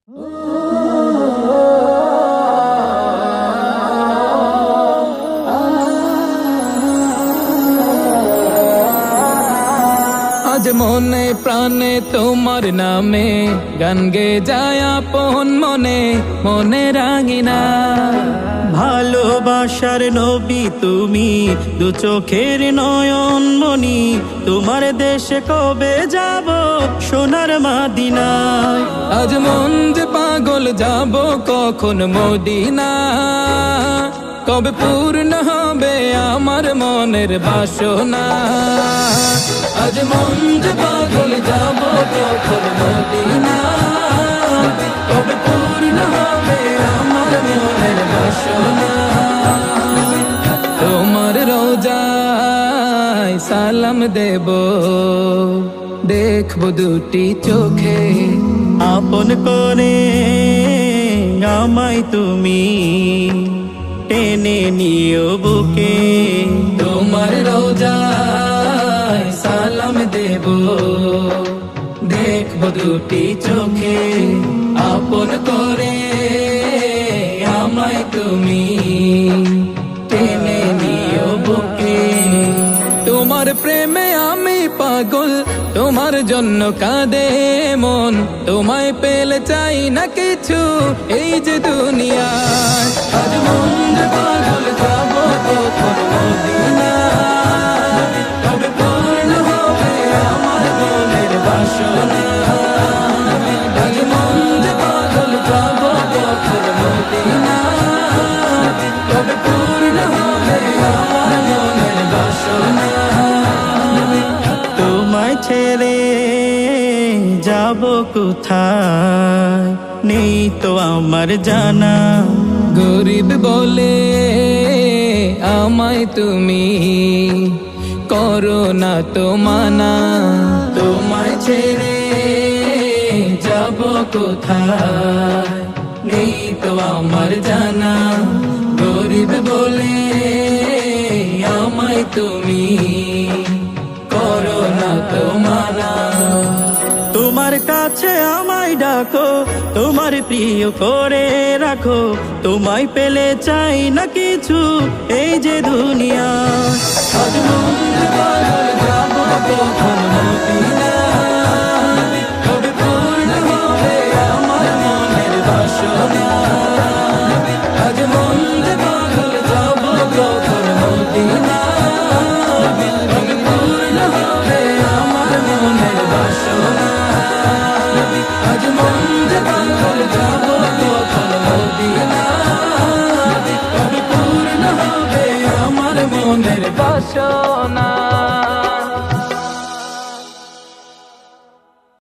আজ মনে প্রাণে তোমার নামে গান গে যায় আপন মনে মনে রাঙিনা। ভালোবাসার নবী তুমি, দু চোখের নয়ন মনি, তোমার দেশে কবে যাব সোনার মদিনায়। আজ মন যে পাগল যাব কখন মদিনা, কবে পূর্ণ হবে আমার মনের বাসনা। আজ মন যে পাগল যাব কখন মদিনা, কবে পূর্ণ হবে আমার মনের বাসনা। তোমার রোজায় সালাম দেব, দেখবো দুটি চোখে, আপন করে আমায় তুমি টেনে নিও বুকে। তোমার রোজায় সালাম দেব, দেখবো দুটি চোখে, আপন করে আমায় তুমি টেনে নিও বুকে। তোমার প্রেমে আমি পাগল, তোমার জন্য কাঁদে মন, তোমায় পেলে চাই না কিছু এই যে দুনিয়ায়। আজ মন যে পাগল যাব কখন মদিনা, কবে পূর্ণ হবে আমার মনের বাসনা। আজ মন যে পাগল যাব কখন মদিনা, কবে পূর্ণ হবে আমার মনের বাসনা। তোমায় ছেড়ে যাব কোথায় নেই তো আমার জানা। গরিব বলে আমায় তুমি করো না তো মানা। তোমায় ছেড়ে যাব কোথায় নেই তো আমার জানা। গরিব বলে আমায় তুমি করো না তো মানা। তোমার কাছে আমায় ডাকো, তোমার প্রিয় করে রাখো, তোমায় পেলে চাই না কিছু এই যে দুনিয়া। আজ মন যে পাগল যাব কখন মদিনা, কবে পূর্ণ হবে আমার মনের বাসনা। আজ মন যে পাগল যাব কখন মদিনা, কবে পূর্ণ হবে আমার মনের বাসনা। আজ মন যে পাগল যাব কখন মদিনা, কবে পূর্ণ হবে আমার মনের বাসনা।